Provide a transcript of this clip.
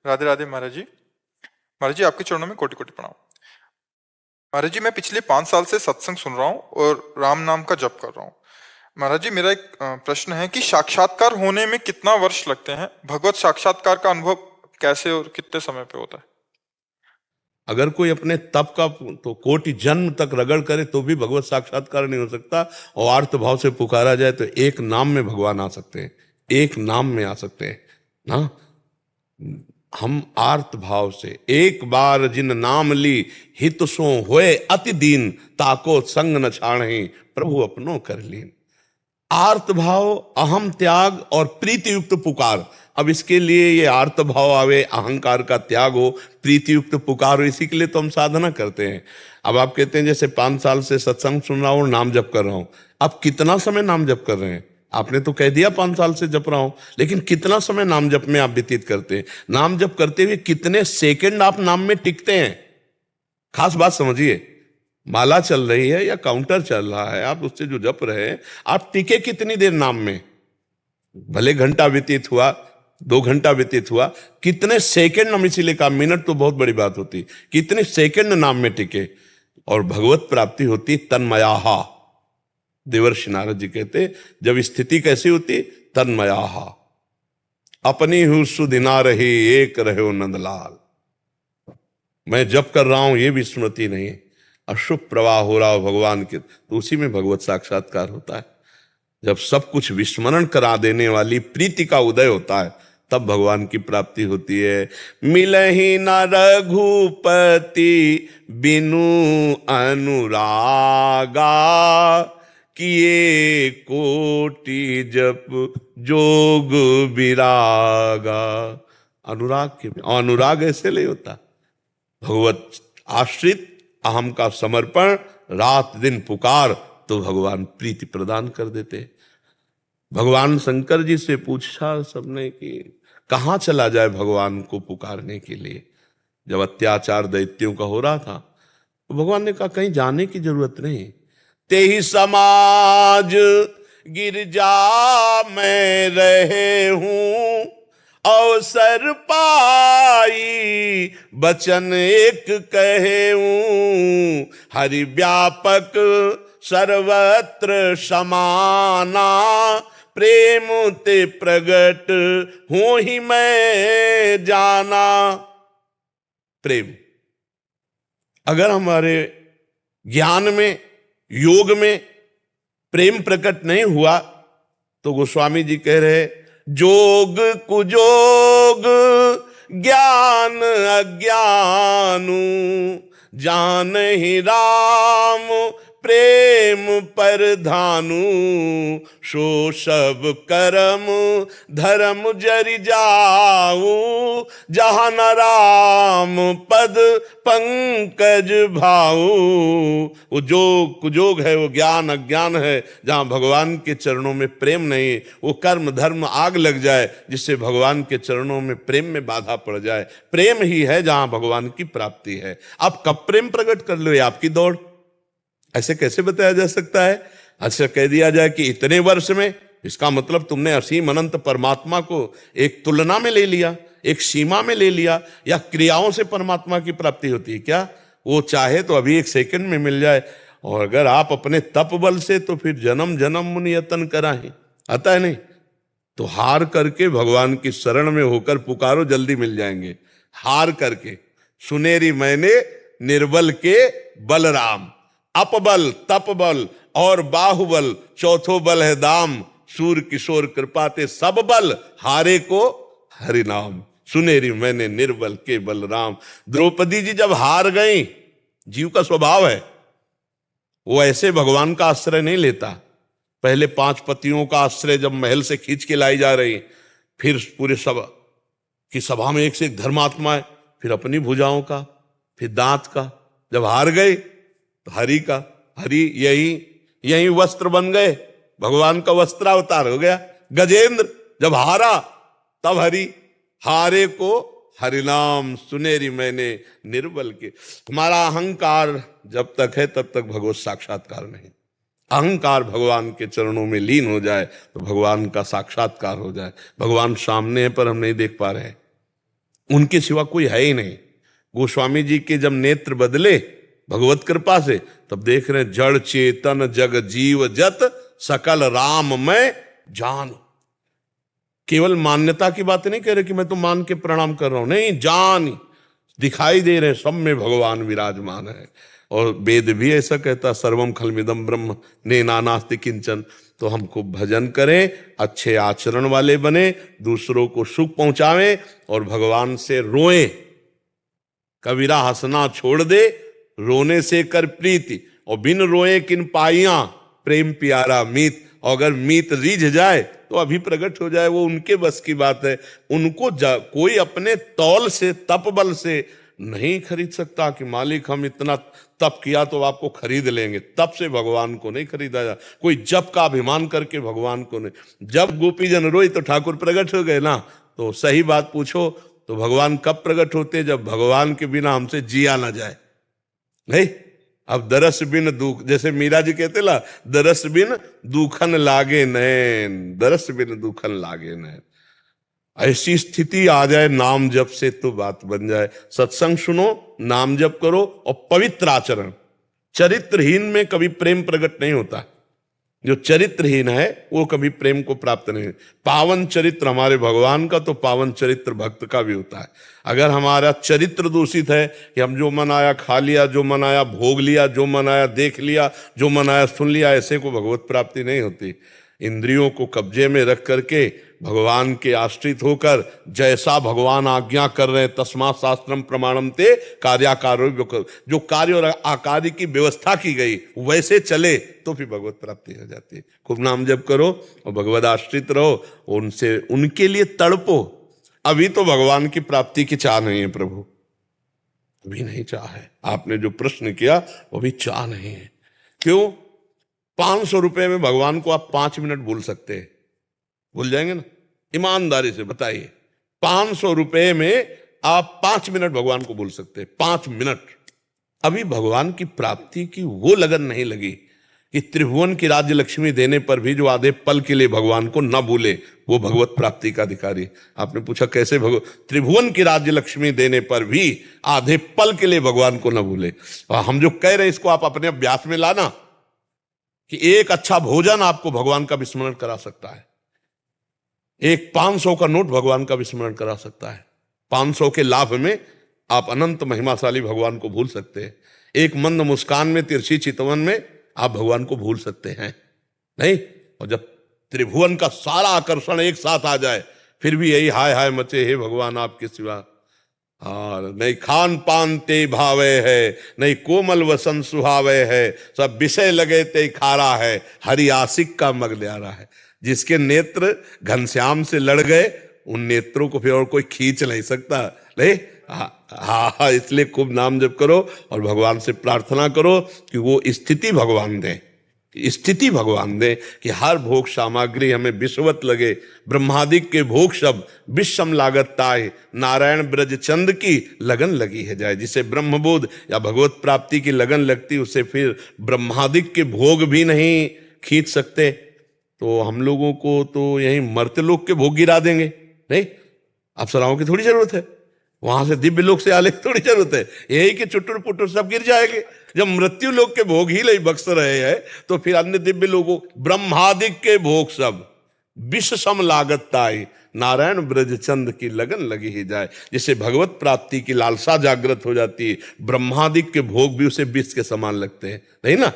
राधे राधे महाराज जी। महाराज जी, आपके चरणों में कोटि कोटि प्रणाम। महाराज जी, मैं पिछले 5 साल से सत्संग सुन रहा हूँ और राम नाम का जप कर रहा हूँ। महाराज जी, मेरा एक प्रश्न है कि साक्षात्कार होने में कितना वर्ष लगते हैं? भगवत साक्षात्कार का अनुभव कैसे और कितने समय पे होता है? अगर कोई अपने तप का तो कोटि जन्म तक रगड़ करे तो भी भगवत साक्षात्कार नहीं हो सकता। और आर्त भाव से पुकारा जाए तो एक नाम में भगवान आ सकते हैं, एक नाम में आ सकते हैं ना। हम आर्त भाव से एक बार जिन नाम ली हित सो होए अति दीन, ताको संग न छाणहि प्रभु अपनो कर लीन। आर्त भाव, अहम त्याग और प्रीति युक्त पुकार। अब इसके लिए ये आर्त भाव आवे, अहंकार का त्याग हो, प्रीति युक्त पुकार हो, इसी के लिए तो हम साधना करते हैं। अब आप कहते हैं जैसे 5 साल से सत्संग सुन रहा हूं, नाम जप कर रहा हूं। अब कितना समय नाम जप कर रहे हैं? आपने तो कह दिया 5 साल से जप रहा हूं, लेकिन कितना समय नाम जप में आप व्यतीत करते हैं? नाम जप करते हुए कितने सेकंड आप नाम में टिकते हैं? खास बात समझिए। माला चल रही है या काउंटर चल रहा है, आप उससे जो जप रहे हैं, आप टिके कितनी देर नाम में? भले घंटा व्यतीत हुआ, 2 घंटा व्यतीत हुआ, कितने सेकंड, हम इसीलिए कहा मिनट तो बहुत बड़ी बात होती, कितने सेकंड नाम में टिके। और भगवत प्राप्ति होती तन्मयाहा। देवर्षि नारद जी कहते जब स्थिति कैसी होती, तन्मयाहा। अपनी हूं सुधिना रही एक रहो नंदलाल। मैं जप कर रहा हूं ये भी स्मृति नहीं, अशुभ प्रवाह हो रहा हो भगवान के, तो उसी में भगवत साक्षात्कार होता है। जब सब कुछ विस्मरण करा देने वाली प्रीति का उदय होता है, तब भगवान की प्राप्ति होती है। मिलहि न रघुपति बिनु अनुरागा, किए कोटि जप जोग विरागा। अनुराग के, अनुराग ऐसे नहीं होता। भगवत आश्रित, अहम का समर्पण, रात दिन पुकार, तो भगवान प्रीति प्रदान कर देते। भगवान शंकर जी से पूछा सबने कि कहाँ चला जाए भगवान को पुकारने के लिए। जब अत्याचार दैत्यों का हो रहा था, तो भगवान ने कहा कहीं जाने की जरूरत नहीं, तेहि समाज गिरजा में रहे हूं, अवसर पाई बचन एक कहे हूं, हरि व्यापक सर्वत्र समाना, प्रेम ते प्रगट हो ही मैं जाना। प्रेम अगर हमारे ज्ञान में, योग में प्रेम प्रकट नहीं हुआ, तो गोस्वामी जी कह रहे जोग कुजोग ज्ञान अज्ञानु, जान ही राम प्रेम पर धानु, सो सब कर्म धर्म जरि जाऊ, जहां न राम पद पंकज भाऊ। वो जोग कुजोग है, वो ज्ञान अज्ञान है, जहां भगवान के चरणों में प्रेम नहीं, वो कर्म धर्म आग लग जाए जिससे भगवान के चरणों में प्रेम में बाधा पड़ जाए। प्रेम ही है जहां भगवान की प्राप्ति है। आप कब प्रेम प्रकट कर लो, ये आपकी दौड़। ऐसे कैसे बताया जा सकता है? अच्छा कह दिया जाए कि इतने वर्ष में, इसका मतलब तुमने असीम अनंत परमात्मा को एक तुलना में ले लिया, एक सीमा में ले लिया, या क्रियाओं से परमात्मा की प्राप्ति होती है क्या? वो चाहे तो अभी 1 सेकंड में मिल जाए, और अगर आप अपने तप बल से, तो फिर जन्म जन्म मुनि यतन कराही, आता है नहीं? तो हार करके भगवान की शरण में होकर पुकारो, जल्दी मिल जाएंगे। हार करके, सुनेरी मैंने निर्बल के बलराम, अपबल तपबल और बाहुबल, चौथो बल है दाम, सूर किशोर कृपाते सब बल, हारे को हरि नाम, सुनेरी मैंने निर्बल के बलराम। द्रौपदी जी जब हार गई, जीव का स्वभाव है, वो ऐसे भगवान का आश्रय नहीं लेता। पहले 5 पतियों का आश्रय जब महल से खींच के लाई जा रही, फिर पूरे सभा की सभा में एक से एक धर्मात्मा है, फिर अपनी भुजाओं का, फिर दांत का। जब हार गए तो हरि का, हरि यही वस्त्र बन गए, भगवान का वस्त्रावतार हो गया। गजेंद्र जब हारा, तब हरि, हारे को हरिनाम, सुनेरी मैंने निर्बल के। हमारा अहंकार जब तक है तब तक भगवत साक्षात्कार नहीं। अहंकार भगवान के चरणों में लीन हो जाए तो भगवान का साक्षात्कार हो जाए। भगवान सामने है पर हम नहीं देख पा रहे हैं, उनके सिवा कोई है ही नहीं। गोस्वामी जी के जब नेत्र बदले भगवत कृपा से, तब देख रहे हैं जड़ चेतन जग जीव जत सकल राम में जान। केवल मान्यता की बात नहीं कह रहे कि मैं तो मान के प्रणाम कर रहा हूं, नहीं, जान दिखाई दे रहे, सब में भगवान विराजमान है। और वेद भी ऐसा कहता, सर्वम खलमिदम ब्रह्म ने नानास्ति किंचन। तो हमको भजन करें, अच्छे आचरण वाले बने, दूसरों को सुख पहुंचावें और भगवान से रोएं। कबीरा हंसना छोड़ दे, रोने से कर प्रीति, और बिन रोए किन पाइया प्रेम प्यारा मीत। और अगर मीत रीझ जाए तो अभी प्रकट हो जाए, वो उनके बस की बात है। उनको कोई अपने तौल से तप बल से नहीं खरीद सकता कि मालिक हम इतना तप किया तो आपको खरीद लेंगे। तप से भगवान को नहीं खरीदा जा। कोई जप का अभिमान करके भगवान को नहीं। जब गोपी जन रोई तो ठाकुर प्रकट हो गए ना। तो सही बात पूछो तो भगवान कब प्रकट होते? जब भगवान के बिना हमसे जिया ना जाए। नहीं, अब दरस बिन दुख, जैसे मीरा जी कहते ला, दरस बिन दुखन लागे नैन, दरस बिन दुखन लागे नैन। ऐसी स्थिति आ जाए नाम जप से तो बात बन जाए। सत्संग सुनो, नाम जप करो और पवित्र आचरण। चरित्रहीन में कभी प्रेम प्रकट नहीं होता। जो चरित्रहीन है वो कभी प्रेम को प्राप्त नहीं। पावन चरित्र हमारे भगवान का, तो पावन चरित्र भक्त का भी होता है। अगर हमारा चरित्र दूषित है कि हम जो मन आया खा लिया, जो मन आया भोग लिया, जो मन आया देख लिया, जो मन आया सुन लिया, ऐसे को भगवत प्राप्ति नहीं होती। इंद्रियों को कब्जे में रख करके भगवान के आश्रित होकर जैसा भगवान आज्ञा कर रहे हैं, तस्मात् शास्त्रम प्रमाणम ते कार्याकारो, जो कार्य और आकार्य की व्यवस्था की गई वैसे चले तो फिर भगवत प्राप्ति हो जाती है। खूब नाम जप करो और भगवत आश्रित रहो, उनसे उनके लिए तड़पो। अभी तो भगवान की प्राप्ति की चाह नहीं है प्रभु, अभी नहीं चाह है। आपने जो प्रश्न किया वो भी चाह नहीं है। क्यों? 500 रुपए में भगवान को आप 5 मिनट भूल सकते हैं, भूल जाएंगे ना? ईमानदारी से बताइए, 500 रुपए में आप 5 मिनट भगवान को भूल सकते हैं? 5 मिनट। अभी भगवान की प्राप्ति की वो लगन नहीं लगी कि त्रिभुवन की राज्य लक्ष्मी देने पर भी जो आधे पल के लिए भगवान को न भूले वो भगवत प्राप्ति का अधिकारी। आपने पूछा कैसे? त्रिभुवन की राज्य लक्ष्मी देने पर भी आधे पल के लिए भगवान को न भूले। हम जो कह रहे हैं इसको आप अपने अभ्यास में लाना कि एक अच्छा भोजन आपको भगवान का विस्मरण करा सकता है, एक 500 का नोट भगवान का विस्मरण करा सकता है। 500 के लाभ में आप अनंत महिमाशाली भगवान को भूल सकते हैं। एक मंद मुस्कान में, तिरछी चितवन में आप भगवान को भूल सकते हैं, नहीं? और जब त्रिभुवन का सारा आकर्षण एक साथ आ जाए फिर भी यही हाय हाय मचे, हे भगवान आपके सिवा नहीं खान पान ते भावे है, नहीं कोमल वसन सुहावे है, सब विषय लगे ते खारा है, हरि आशिक का मग न्यारा है। जिसके नेत्र घनश्याम से लड़ गए उन नेत्रों को फिर और कोई खींच नहीं सकता, नहीं? हाँ, इसलिए खूब नाम जप करो और भगवान से प्रार्थना करो कि वो स्थिति भगवान दे, स्थिति भगवान दे कि हर भोग सामग्री हमें विषवत लगे। ब्रह्मादिक के भोग सब विषम लागत ताय, नारायण ब्रज चंद की लगन लगी है जाए। जिसे ब्रह्मबोध या भगवत प्राप्ति की लगन लगती उसे फिर ब्रह्मादिक के भोग भी नहीं खींच सकते। तो हम लोगों को तो यही मर्त्य लोक के भोग गिरा देंगे, नहीं? अप्सराओं की थोड़ी जरूरत है, वहां से दिव्य लोक से आले की थोड़ी जरूरत है। यही कि चुटुर पुटुर सब गिर जाएंगे। जब मृत्यु लोक के भोग ही नहीं बख्श रहे हैं तो फिर अन्य दिव्य लोगों ब्रह्मादिक के भोग सब विष सम लागत ताई, नारायण ब्रज चंद की लगन लगी ही जाए। जिसे भगवत प्राप्ति की लालसा जागृत हो जाती है, ब्रह्मादिक के भोग भी उसे विष के समान लगते हैं, नहीं ना?